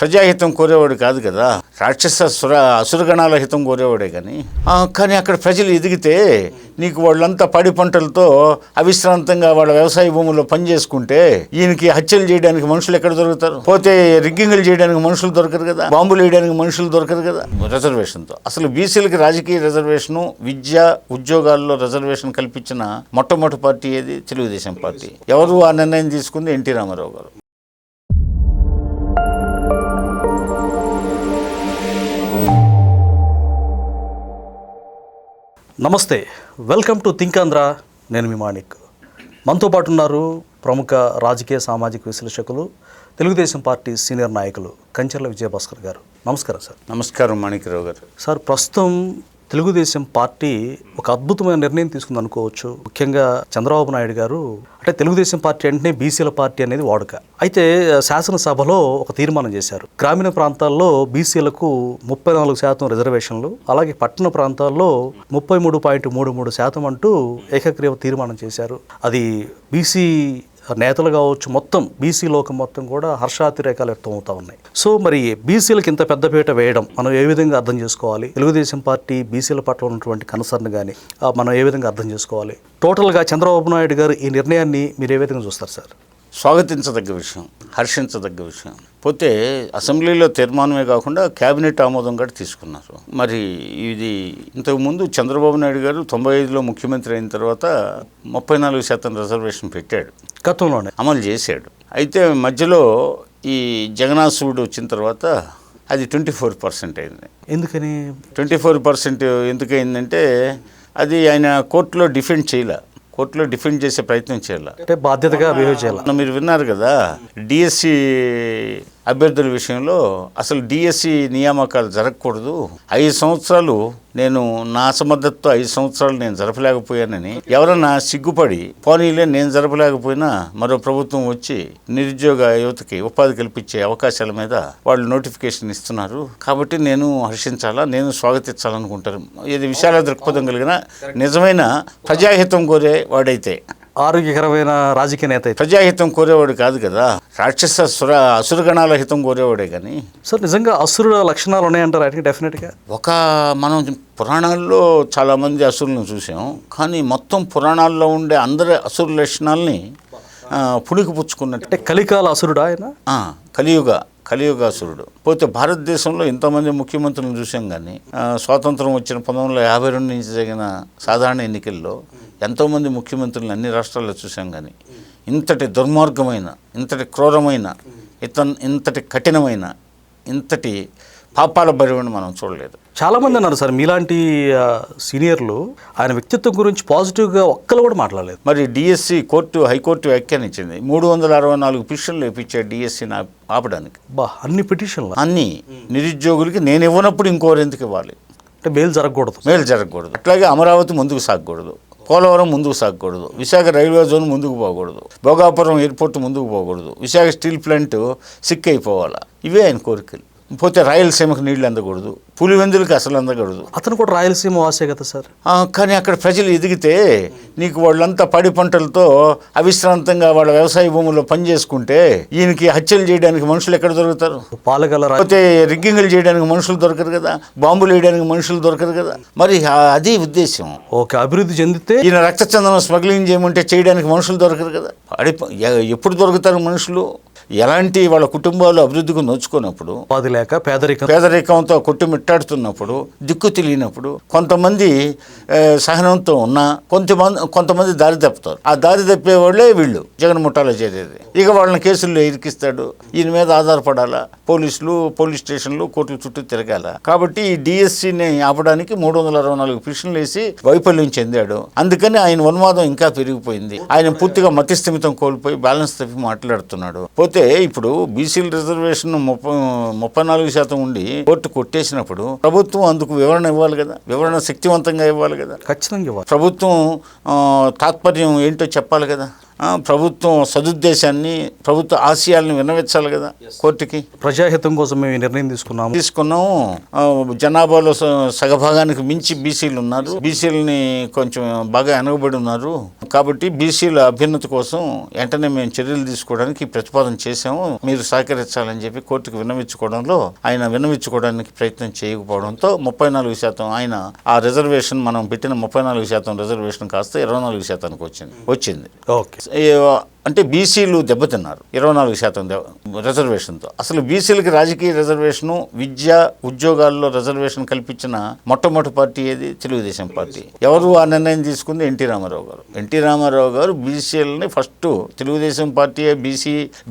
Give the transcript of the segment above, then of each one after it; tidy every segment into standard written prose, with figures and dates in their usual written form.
ప్రజాహితం కోరేవాడు కాదు కదా, రాక్షస అసురగణాల హితం కోరేవాడే కానీ అక్కడ ప్రజలు ఎదిగితే నీకు వాళ్ళంతా పాడి పంటలతో అవిశ్రాంతంగా వాళ్ళ వ్యవసాయ భూముల్లో పనిచేసుకుంటే ఈయనకి హత్యలు చేయడానికి మనుషులు ఎక్కడ దొరుకుతారు? పోతే రిగ్గింగ్లు చేయడానికి మనుషులు దొరకరు కదా, బాంబులు వేయడానికి మనుషులు దొరకరు కదా. రిజర్వేషన్తో అసలు బీసీలకి రాజకీయ రిజర్వేషను, విద్య ఉద్యోగాల్లో రిజర్వేషన్ కల్పించిన మొట్టమొదటి పార్టీ ఏది? తెలుగుదేశం పార్టీ. ఎవరు ఆ నిర్ణయం తీసుకుంది? ఎన్టీ రామారావు గారు. నమస్తే, వెల్కమ్ టు థింక్ ఆంధ్ర. నేను మీ మాణిక్. మనతో పాటు ఉన్నారు ప్రముఖ రాజకీయ సామాజిక విశ్లేషకులు, తెలుగుదేశం పార్టీ సీనియర్ నాయకులు కంచర్ల విజయభాస్కర్ గారు. నమస్కారం సార్. నమస్కారం మాణిక్రావు గారు. సార్, ప్రస్తుతం తెలుగుదేశం పార్టీ ఒక అద్భుతమైన నిర్ణయం తీసుకుంది అనుకోవచ్చు. ముఖ్యంగా చంద్రబాబు నాయుడు గారు అంటే తెలుగుదేశం పార్టీ అంటేనే బీసీల పార్టీ అనేది వాడుక. అయితే శాసనసభలో ఒక తీర్మానం చేశారు. గ్రామీణ ప్రాంతాల్లో బీసీలకు 34% రిజర్వేషన్లు, అలాగే పట్టణ ప్రాంతాల్లో 33.33% అంటూ ఏకగ్రీవ తీర్మానం చేశారు. అది బీసీ నేతలు కావచ్చు, మొత్తం బీసీ లోకం మొత్తం కూడా హర్షాతిరేకాలు వ్యక్తం అవుతా ఉన్నాయి. సో మరి బీసీలకు ఇంత పెద్దపీట వేయడం మనం ఏ విధంగా అర్థం చేసుకోవాలి? తెలుగుదేశం పార్టీ బీసీల పట్ల ఉన్నటువంటి కన్సర్న్ కానీ మనం ఏ విధంగా అర్థం చేసుకోవాలి? టోటల్గా చంద్రబాబు నాయుడు గారు ఈ నిర్ణయాన్ని మీరు ఏ విధంగా చూస్తారు సార్? స్వాగతించదగ్గ విషయం, హర్షించదగ్గ విషయం. పోతే అసెంబ్లీలో తీర్మానమే కాకుండా క్యాబినెట్ ఆమోదం కూడా తీసుకున్నారు. మరి ఇది ఇంతకుముందు చంద్రబాబు నాయుడు గారు 95లో ముఖ్యమంత్రి అయిన తర్వాత 34% రిజర్వేషన్ పెట్టాడు, గతంలోనే అమలు చేశాడు. అయితే మధ్యలో ఈ జగన్నాథుడు వచ్చిన తర్వాత అది 24% అయింది. ఎందుకని 24% ఎందుకయిందంటే అది ఆయన కోర్టులో డిఫెండ్ చేయలే, కోర్టులో డిఫెండ్ చేసే ప్రయత్నం చేయాలి, అంటే బాధ్యతగా బిహేవ్ చేయాలి. మీరు విన్నారు కదా, డిఎస్సి అభ్యర్థుల విషయంలో అసలు డిఎస్సి నియామకాలు జరగకూడదు. 5 సంవత్సరాలు నేను నా అసమర్థతతో 5 సంవత్సరాలు నేను జరపలేకపోయానని ఎవరన్నా సిగ్గుపడి పోనీలే నేను జరపలేకపోయినా మరో ప్రభుత్వం వచ్చి నిరుద్యోగ యువతకి ఉపాధి కల్పించే అవకాశాల మీద వాళ్ళు నోటిఫికేషన్ ఇస్తున్నారు. కాబట్టి నేను హర్షించాలా, నేను స్వాగతించాలనుకుంటారు. ఇది విశాల దృక్పథం కలిగిన నిజమైన ప్రజాహితం కోరే వాడైతే, ఆరోగ్యకరమైన రాజకీయ నేత అయితే. ప్రజాహితం కోరేవాడు కాదు కదా, రాక్షస అసురగణాల హితం కోరేవాడే కానీ. సార్, నిజంగా అసురుల లక్షణాలు ఉన్నాయంటారు ఆయనకి? డెఫినెట్గా మనం పురాణాల్లో చాలామంది అసురులను చూసాం, కానీ మొత్తం పురాణాల్లో ఉండే అందరి అసురు లక్షణాలని పుణికిపుచ్చుకున్నట్టు. అంటే కలికాల అసురుడా ఆయన? కలియుగాసురుడు. పోతే భారతదేశంలో ఇంతమంది ముఖ్యమంత్రులను చూసాం, కానీ స్వాతంత్రం వచ్చిన 1952 నుంచి జరిగిన సాధారణ ఎన్నికల్లో ఎంతోమంది ముఖ్యమంత్రులను అన్ని రాష్ట్రాల్లో చూసాం, కానీ ఇంతటి దుర్మార్గమైన, ఇంతటి క్రూరమైన, ఇంతటి కఠినమైన, ఇంతటి పాపాల బరివని మనం చూడలేదు. చాలామంది అన్నారు సార్, మీలాంటి సీనియర్లు ఆయన వ్యక్తిత్వం గురించి పాజిటివ్గా ఒక్కరు కూడా మాట్లాడలేదు. మరి డిఎస్సి హైకోర్టు వ్యాఖ్యానించింది, 364 పిటిషన్లు వేయించాడు డిఎస్సిని ఆపడానికి. అన్ని పిటిషన్లు, అన్ని నిరుద్యోగులకి నేను ఇవ్వనప్పుడు ఇంకోరు ఎందుకు ఇవ్వాలి? అంటే మేలు జరగకూడదు. అట్లాగే అమరావతి ముందుకు సాగకూడదు, పోలవరం ముందుకు సాగకూడదు, విశాఖ రైల్వే జోన్ ముందుకు పోకూడదు, భోగాపురం ఎయిర్పోర్ట్ ముందుకు పోకూడదు, విశాఖ స్టీల్ ప్లాంట్ సిక్ అయిపోవాలా. ఇవే ఆయన కోరికలు. పోతే రాయలసీమకు నీళ్లు అందకూడదు, పులివెందులకి అసలు అందకూడదు. అతను కూడా రాయలసీమ వాసే కదా సార్. కానీ అక్కడ ప్రజలు ఎదిగితే నీకు వాళ్ళంతా పాడి పంటలతో అవిశ్రాంతంగా వాళ్ళ వ్యవసాయ భూముల్లో పనిచేసుకుంటే ఈయనకి హత్యలు చేయడానికి మనుషులు ఎక్కడ దొరుకుతారు? పోతే రిగ్గింగ్లు చేయడానికి మనుషులు దొరకరు కదా, బాంబులు వేయడానికి మనుషులు దొరకరు కదా. మరి అది ఉద్దేశం. ఓకే, అభివృద్ధి చెందితే ఈయన రక్తచందనం స్మగ్లింగ్ చేయమంటే చేయడానికి మనుషులు దొరకరు కదా. ఎప్పుడు దొరుకుతారు మనుషులు? ఎలాంటి వాళ్ళ కుటుంబాలు అభివృద్ధికి నోచుకున్నప్పుడు, పేదరికంతో కొట్టుమిట్టాడుతున్నప్పుడు, దిక్కు తెలియనప్పుడు, కొంతమంది సహనంతో ఉన్నా కొంతమంది దారి తప్పుతారు. ఆ దారి తప్పే వాళ్ళే వీళ్ళు జగన్ ముఠాలో చేరేది. ఇక వాళ్ళని కేసుల్లో ఇరికిస్తాడు, ఈయన మీద ఆధారపడాలా, పోలీస్ స్టేషన్లు, కోర్టుల చుట్టూ తిరగాల. కాబట్టి ఈ డిఎస్సిని ఆపడానికి 364 పిటిషన్లు వేసి వైఫల్యం చెందాడు. అందుకని ఆయన ఉన్మాదం ఇంకా పెరిగిపోయింది. ఆయన పూర్తిగా మతిస్థిమితం కోల్పోయి బ్యాలెన్స్ తప్పి మాట్లాడుతున్నాడు. పోతే ఇప్పుడు బీసీల రిజర్వేషన్ 34% ఉండి కోర్టు కొట్టేసినప్పుడు ప్రభుత్వం అందుకు వివరణ ఇవ్వాలి కదా, వివరణ శక్తివంతంగా ఇవ్వాలి కదా, ఖచ్చితంగా ఇవ్వాలి. ప్రభుత్వం తాత్పర్యం ఏంటో చెప్పాలి కదా. ప్రభుత్వం సదుద్దేశాన్ని, ప్రభుత్వ ఆశయాలను విన్నవించాలి కదా కోర్టుకి. ప్రజాహితం కోసం మేము ఈ నిర్ణయం తీసుకున్నాము. జనాభాలో సగభాగానికి మించి బీసీలు ఉన్నారు, బీసీలని కొంచెం బాగా వెనకబడి ఉన్నారు, కాబట్టి బీసీల అభ్యున్నతి కోసం వెంటనే మేము చర్యలు తీసుకోవడానికి ప్రతిపాదన చేశాము, మీరు సహకరించాలని చెప్పి కోర్టుకు విన్నవించుకోవడంలో ఆయన విన్నవించుకోవడానికి ప్రయత్నం చేయకపోవడంతో 34% ఆయన ఆ రిజర్వేషన్, మనం పెట్టిన 34% రిజర్వేషన్ కాస్త 24% వచ్చింది. ఓకే, అంటే బీసీలు దెబ్బతిన్నారు 24% రిజర్వేషన్తో. అసలు బీసీలకి రాజకీయ రిజర్వేషను, విద్య, ఉద్యోగాల్లో రిజర్వేషన్ కల్పించిన మొట్టమొదటి పార్టీ ఏది? తెలుగుదేశం పార్టీ. ఎవరు ఆ నిర్ణయం తీసుకుంది? ఎన్టీ రామారావు గారు. ఎన్టీ రామారావు గారు బీసీలని ఫస్ట్ తెలుగుదేశం పార్టీయే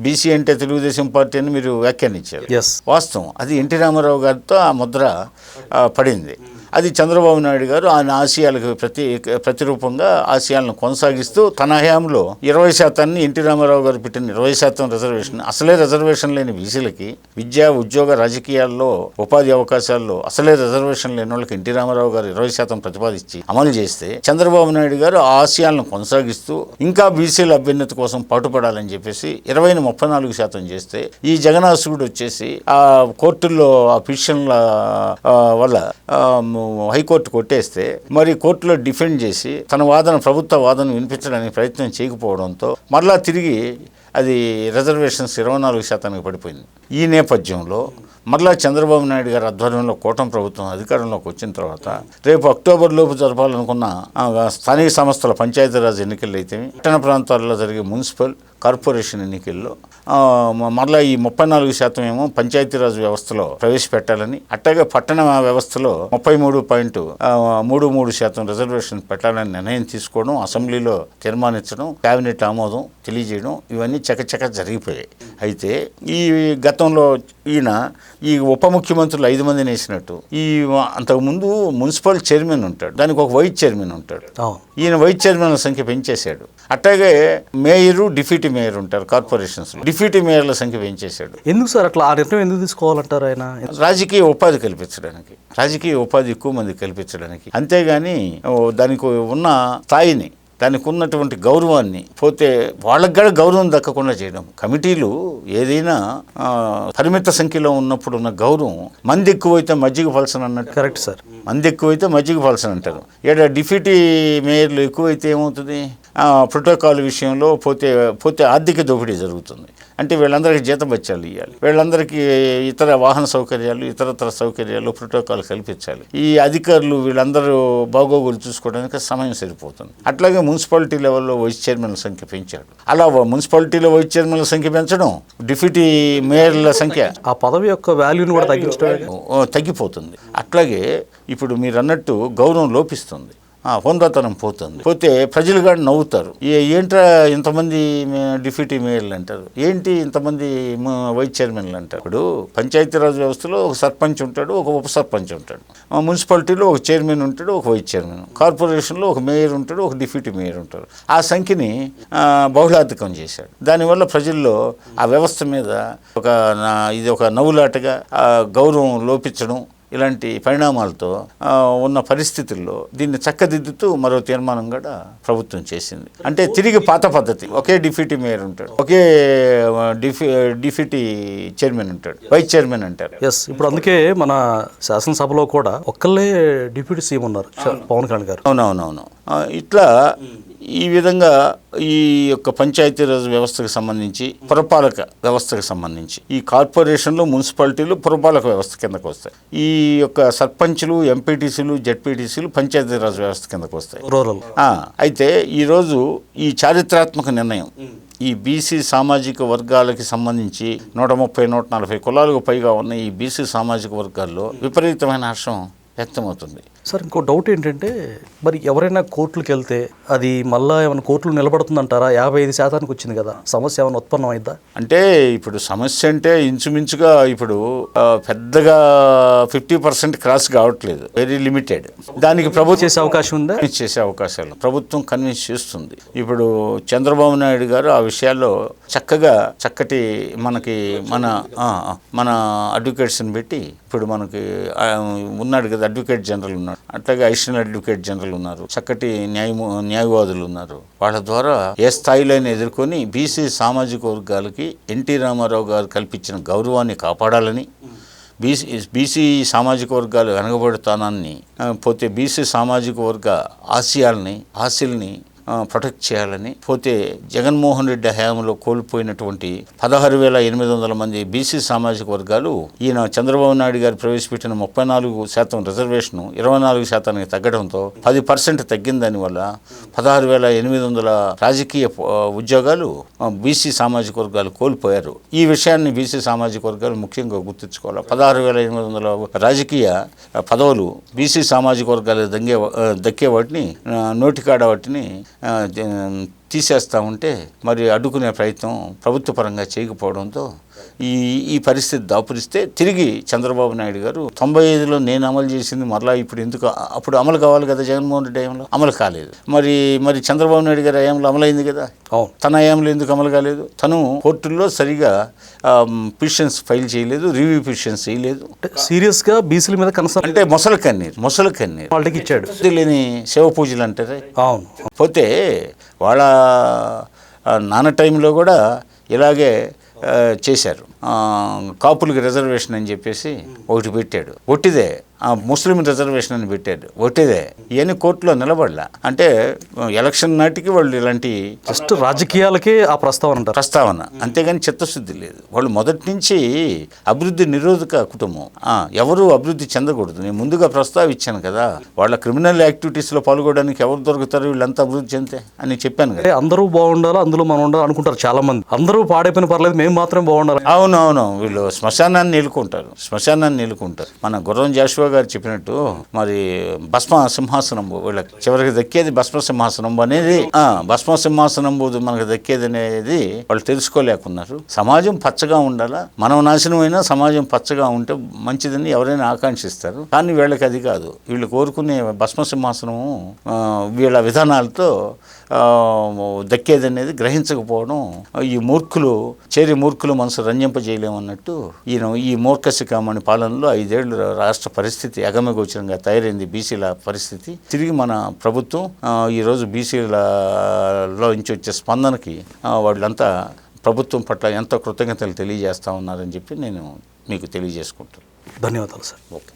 బీసీ అంటే తెలుగుదేశం పార్టీ అని మీరు వ్యాఖ్యానించారు. వాస్తవం, అది ఎన్టీ రామారావు గారితో ఆ ముద్ర పడింది. అది చంద్రబాబు నాయుడు గారు ఆయన ఆశయాలకు ప్రతిరూపంగా ఆశయాలను కొనసాగిస్తూ తన హయాంలో 20% ఎన్టీ రామారావు గారు పెట్టిన 20% రిజర్వేషన్, అసలే రిజర్వేషన్ లేని బీసీలకి విద్య, ఉద్యోగ, రాజకీయాల్లో, ఉపాధి అవకాశాల్లో అసలే రిజర్వేషన్ లేని వాళ్ళకి ఎన్టీ రామారావు గారు 20% ప్రతిపాదించి అమలు చేస్తే చంద్రబాబు నాయుడు గారు ఆ ఆశయాలను కొనసాగిస్తూ ఇంకా బీసీల అభ్యున్నతి కోసం పాటుపడాలని చెప్పేసి 20ని 34% చేస్తే ఈ జగన్నాసుడు వచ్చేసి ఆ కోర్టుల్లో ఆ పిటిషన్ల వల్ల హైకోర్టు కొట్టేస్తే మరి కోర్టులో డిఫెండ్ చేసి తన ప్రభుత్వ వాదన వినిపించడానికి ప్రయత్నం చేయకపోవడంతో మరలా తిరిగి అది రిజర్వేషన్స్ 24% పడిపోయింది. ఈ నేపథ్యంలో మరలా చంద్రబాబు నాయుడు గారి ఆధ్వర్యంలో కూటమి ప్రభుత్వం అధికారంలోకి వచ్చిన తర్వాత రేపు అక్టోబర్ లోపు జరపాలనుకున్న స్థానిక సంస్థల పంచాయతీరాజ్ ఎన్నికలు అయితే, పట్టణ ప్రాంతాల్లో జరిగే మున్సిపల్, కార్పొరేషన్ ఎన్నికల్లో మరలా ఈ 34% ఏమో పంచాయతీరాజ్ వ్యవస్థలో ప్రవేశపెట్టాలని, అట్లాగే పట్టణ వ్యవస్థలో 33.33% రిజర్వేషన్ పెట్టాలని నిర్ణయం తీసుకోవడం, అసెంబ్లీలో తీర్మానించడం, కేబినెట్ ఆమోదం తెలియజేయడం, ఇవన్నీ చకచక జరిగిపోయాయి. అయితే ఈ గతంలో ఈయన ఈ ఉప ముఖ్యమంత్రులు 5 మందిని వేసినట్టు ఈ అంతకుముందు మున్సిపల్ చైర్మన్ ఉంటాడు, దానికి ఒక వైస్ చైర్మన్ ఉంటాడు. ఈయన వైస్ చైర్మన్ల సంఖ్య పెంచేశాడు. అట్లాగే మేయరు, డిప్యూటీ మేయర్ ఉంటారు కార్పొరేషన్స్. డిప్యూటీ మేయర్ల సంఖ్య పెంచేశాడు. ఎందుకు సార్ అట్లా ఆ నిర్ణయం ఎందుకు తీసుకోవాలంటారు ఆయన? రాజకీయ ఉపాధి కల్పించడానికి, రాజకీయ ఉపాధి ఎక్కువ మంది కల్పించడానికి. అంతేగాని దానికి ఉన్న స్థాయిని, దానికి ఉన్నటువంటి గౌరవాన్ని పోతే వాళ్ళకి కూడా గౌరవం దక్కకుండా చేయడం. కమిటీలు ఏదైనా పరిమిత సంఖ్యలో ఉన్నప్పుడు ఉన్న గౌరవం, మంది ఎక్కువైతే మజ్జిగ పలసన అన్నట్టు. కరెక్ట్ సార్, మంది ఎక్కువైతే మజ్జిగ పలసన అంటారు. డిప్యూటీ మేయర్లు ఎక్కువైతే ఏమవుతుంది? ప్రోటోకాల్ విషయంలో పోతే ఆర్థిక దోపిడీ జరుగుతుంది. అంటే వీళ్ళందరికీ జీతభత్యాలు ఇవ్వాలి, వీళ్ళందరికీ ఇతర వాహన సౌకర్యాలు, ఇతరతర సౌకర్యాలు, ప్రోటోకాల్ కల్పించాలి. ఈ అధికారులు వీళ్ళందరూ బాగోగులు చూసుకోవడానికి సమయం సరిపోతుంది. అట్లాగే మున్సిపాలిటీ లెవెల్లో వైస్ చైర్మన్ల సంఖ్య పెంచాడు. అలా మున్సిపాలిటీలో వైస్ చైర్మన్ల సంఖ్య పెంచడం, డిప్యూటీ మేయర్ల సంఖ్య, ఆ పదవి యొక్క వాల్యూని కూడా తగ్గిపోతుంది. అట్లాగే ఇప్పుడు మీరు అన్నట్టు గౌరవం లోపిస్తుంది, హోందాతనం పోతే ప్రజలు కూడా నవ్వుతారు. ఏంట్రా ఇంతమంది డిప్యూటీ మేయర్లు అంటారు, ఏంటి ఇంతమంది వైస్ చైర్మన్లు అంటారు. ఇప్పుడు పంచాయతీరాజ్ వ్యవస్థలో ఒక సర్పంచ్ ఉంటాడు, ఒక ఉప సర్పంచ్ ఉంటాడు, మున్సిపాలిటీలో ఒక చైర్మన్ ఉంటాడు, ఒక వైస్ చైర్మన్, కార్పొరేషన్లో ఒక మేయర్ ఉంటాడు, ఒక డిప్యూటీ మేయర్ ఉంటారు. ఆ సంఖ్యని బహుళాధికం చేశాడు. దానివల్ల ప్రజల్లో ఆ వ్యవస్థ మీద ఇది ఒక నవ్వులాటగా గౌరవం లోపించడం, ఇలాంటి పరిణామాలతో ఉన్న పరిస్థితుల్లో దీన్ని చక్కదిద్దుతూ మరో తీర్మానం కూడా ప్రభుత్వం చేసింది. అంటే తిరిగి పాత పద్ధతి, ఒకే డిప్యూటీ మేయర్ ఉంటాడు, ఒకే డిప్యూటీ చైర్మన్ ఉంటాడు, వైస్ చైర్మన్ అంటారు. ఇప్పుడు అందుకే మన శాసనసభలో కూడా ఒక్కళ్ళే డిప్యూటీ సీఎం ఉన్నారు, పవన్ కళ్యాణ్ గారు. అవునవునవును. ఇట్లా ఈ విధంగా ఈ యొక్క పంచాయతీరాజ్ వ్యవస్థకు సంబంధించి, పురపాలక వ్యవస్థకు సంబంధించి ఈ కార్పొరేషన్లు, మున్సిపాలిటీలు పురపాలక వ్యవస్థ కిందకు వస్తాయి. ఈ యొక్క సర్పంచులు, ఎంపీటీసీలు, జెడ్పీటీసీలు పంచాయతీరాజ్ వ్యవస్థ కిందకు వస్తాయి, రూరల్. అయితే ఈరోజు ఈ చారిత్రాత్మక నిర్ణయం ఈ బీసీ సామాజిక వర్గాలకి సంబంధించి 130-140 కులాలకు పైగా ఉన్న ఈ బీసీ సామాజిక వర్గాల్లో విపరీతమైన హర్షం వ్యక్తమవుతుంది. సార్, ఇంకో డౌట్ ఏంటంటే, మరి ఎవరైనా కోర్టులకు వెళ్తే అది మళ్ళీ ఏమైనా కోర్టులు నిలబడుతుందంటారా? 55% వచ్చింది కదా, సమస్య ఏమైనా ఉత్పన్నం అయిద్దా? అంటే ఇప్పుడు సమస్య అంటే ఇంచుమించుగా ఇప్పుడు పెద్దగా 50% క్రాస్ కావట్లేదు, వెరీ లిమిటెడ్. దానికి ప్రభుత్వం చేసే అవకాశం ఉందా? చేసే అవకాశాలు ప్రభుత్వం కన్విన్స్ చేస్తుంది. ఇప్పుడు చంద్రబాబు నాయుడు గారు ఆ విషయాల్లో చక్కటి మన అడ్వకేట్స్ని పెట్టి, ఇప్పుడు మనకి ఉన్నాడు కదా అడ్వకేట్ జనరల్ ఉన్నాడు, అట్లాగే అడిషనల్ అడ్వకేట్ జనరల్ ఉన్నారు, చక్కటి న్యాయవాదులు ఉన్నారు. వాళ్ళ ద్వారా ఏ స్థాయిలోనే ఎదుర్కొని బీసీ సామాజిక వర్గాలకి ఎన్టీ రామారావు గారు కల్పించిన గౌరవాన్ని కాపాడాలని, బీసీ సామాజిక వర్గాలు వెనకబడుతానాన్ని పోతే బీసీ సామాజిక వర్గ ఆశల్ని ప్రొటెక్ట్ చేయాలని, పోతే జగన్మోహన్ రెడ్డి హయాంలో కోల్పోయినటువంటి 16,800 మంది బీసీ సామాజిక వర్గాలు ఈయన చంద్రబాబు నాయుడు గారు ప్రవేశపెట్టిన 34% రిజర్వేషన్ 24% తగ్గడంతో 10% తగ్గిన దానివల్ల 16,800 రాజకీయ ఉద్యోగాలు బీసీ సామాజిక వర్గాలు కోల్పోయారు. ఈ విషయాన్ని బీసీ సామాజిక వర్గాలు ముఖ్యంగా గుర్తుంచుకోవాలి. 16,800 రాజకీయ పదవులు బీసీ సామాజిక వర్గాలు దక్కే వాటిని నోటికాడ వాటిని తీసేస్తూ ఉంటే మరి అడ్డుకునే ప్రయత్నం ప్రభుత్వ పరంగా చేయకపోవడంతో ఈ పరిస్థితి దాపురిస్తే తిరిగి చంద్రబాబు నాయుడు గారు 95లో నేను అమలు చేసింది మరలా ఇప్పుడు ఎందుకు, అప్పుడు అమలు కావాలి కదా, జగన్మోహన్ రెడ్డి హయాంలో అమలు కాలేదు. మరి చంద్రబాబు నాయుడు గారి హయాంలో అమలైంది కదా, తన హయాంలో ఎందుకు అమలు కాలేదు? తను కోర్టుల్లో సరిగా పిటిషన్స్ ఫైల్ చేయలేదు, రివ్యూ పిటిషన్స్ చేయలేదు. సీరియస్గా బీసీల మీద కన్సర్న్ అంటే మొసలు కన్నీరు వాళ్ళకి ఇచ్చాడు. లేని శివ పూజలు అంటారే. అవును. పోతే వాళ్ళ నాన్న టైంలో కూడా ఇలాగే చేశారు. కాపులకి రిజర్వేషన్ అని చెప్పేసి ఒకటి పెట్టాడు, ఒట్టిదే. ముస్లిం రిజర్వేషన్ అని పెట్టాడు, ఒట్టిదే. ఇవన్నీ కోర్టులో నిలబడలా. అంటే ఎలక్షన్ నాటికి వాళ్ళు ఇలాంటి జస్ట్ రాజకీయాలకే ఆ ప్రస్తావన, అంతేగాని చిత్తశుద్ధి లేదు. వాళ్ళు మొదటి నుంచి అభివృద్ధి నిరోధక కుటుంబం, ఎవరు అభివృద్ధి చెందకూడదు. నేను ముందుగా ప్రస్తావించాను కదా, వాళ్ళ క్రిమినల్ యాక్టివిటీస్లో పాల్గొనడానికి ఎవరు దొరుకుతారు, వీళ్ళంతా అభివృద్ధి చెందితే అని చెప్పాను కదా. అందరూ బాగుండాలి, అందులో మనం ఉండాలి అనుకుంటారు చాలా మంది. అందరూ పాడైపోయిన పర్లేదు, మేము మాత్రం బాగుండాలి. అవునవును, వీళ్ళు శ్మశానాన్ని నిలుకుంటారు. మన గుర్రం జాషువా గారు చెప్పినట్టు మరి భస్మ సింహాసనం వీళ్ళకి చివరికి దక్కేది భస్మ సింహాసనం అనేది, భస్మ సింహాసనం మనకు దక్కేది అనేది వాళ్ళు తెలుసుకోలేకున్నారు. సమాజం పచ్చగా ఉండాలా, మనం నాశనమైనా సమాజం పచ్చగా ఉంటే మంచిదని ఎవరైనా ఆకాంక్షిస్తారు. కానీ వీళ్ళకి అది కాదు. వీళ్ళు కోరుకునే భస్మ సింహాసనము వీళ్ళ విధానాలతో దక్కేదనేది గ్రహించకపోవడం, ఈ మూర్ఖులు మనసు రంజింపజేయలేమన్నట్టు ఈ మూర్ఖశిఖామణి పాలనలో 5 ఏళ్ళు రాష్ట్ర పరిస్థితి అగమ్యగోచరంగా తయారైంది. బీసీల పరిస్థితి తిరిగి మన ప్రభుత్వం ఈరోజు బీసీలలో నుంచి వచ్చే స్పందనకి వాళ్ళంతా ప్రభుత్వం పట్ల ఎంతో కృతజ్ఞతలు తెలియజేస్తూ ఉన్నారని చెప్పి నేను మీకు తెలియజేసుకుంటాను. ధన్యవాదాలు సార్. ఓకే.